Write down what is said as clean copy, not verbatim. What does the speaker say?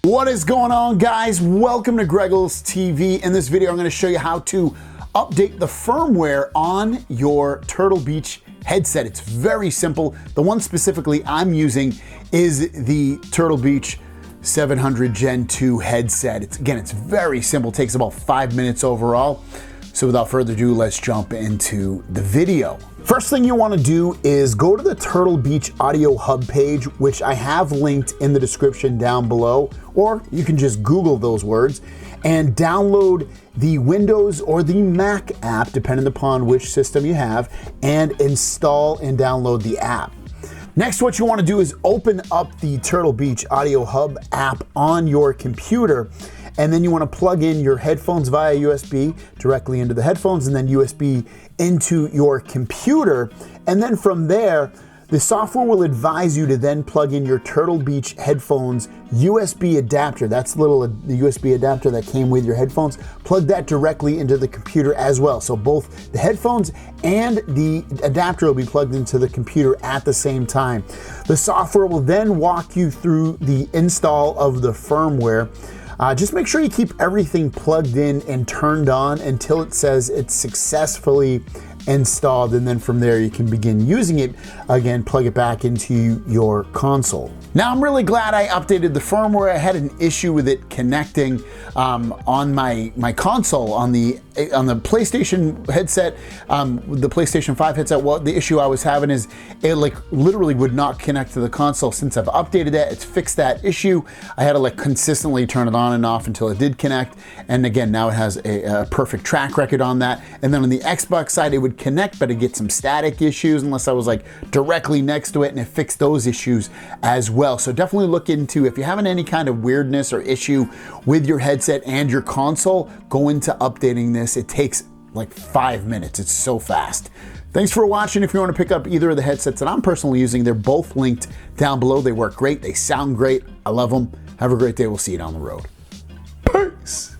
What is going on, guys? Welcome to Greggles TV. In this video, I'm going to show you how to update the firmware on your Turtle Beach headset. It's very simple. The one specifically I'm using is the Turtle Beach 700 Gen 2 headset. It's very simple. It takes about 5 minutes overall. So without further ado, let's jump into the video. First thing you want to do is go to the Turtle Beach Audio Hub page, which I have linked in the description down below, or you can just Google those words and download the Windows or the Mac app, depending upon which system you have, and install and download the app. Next, what you want to do is open up the Turtle Beach Audio Hub app on your computer, and then you want to plug in your headphones via USB directly into the headphones, and then USB into your computer. And then from there, the software will advise you to then plug in your Turtle Beach headphones USB adapter. That's the USB adapter that came with your headphones. Plug that directly into the computer as well. So both the headphones and the adapter will be plugged into the computer at the same time. The software will then walk you through the install of the firmware. Just make sure you keep everything plugged in and turned on until it says it's successfully installed, and then from there you can begin using it again. Plug it back into your console. Now, I'm really glad I updated the firmware. I had an issue with it connecting on my console on the PlayStation headset, the PlayStation 5 headset. Well, the issue I was having is it literally would not connect to the console. Since I've updated that, it's fixed that issue. I had to consistently turn it on and off until it did connect. And again, now it has a perfect track record on that. And then on the Xbox side, it would connect, but it gets some static issues unless I was directly next to it, and it fixed those issues as well. So definitely look into, if you're having any kind of weirdness or issue with your headset and your console, go into updating this. It takes like 5 minutes. It's so fast. Thanks for watching. If you want to pick up either of the headsets that I'm personally using, they're both linked down below. They work great. They sound great. I love them. Have a great day. We'll see you down the road. Peace.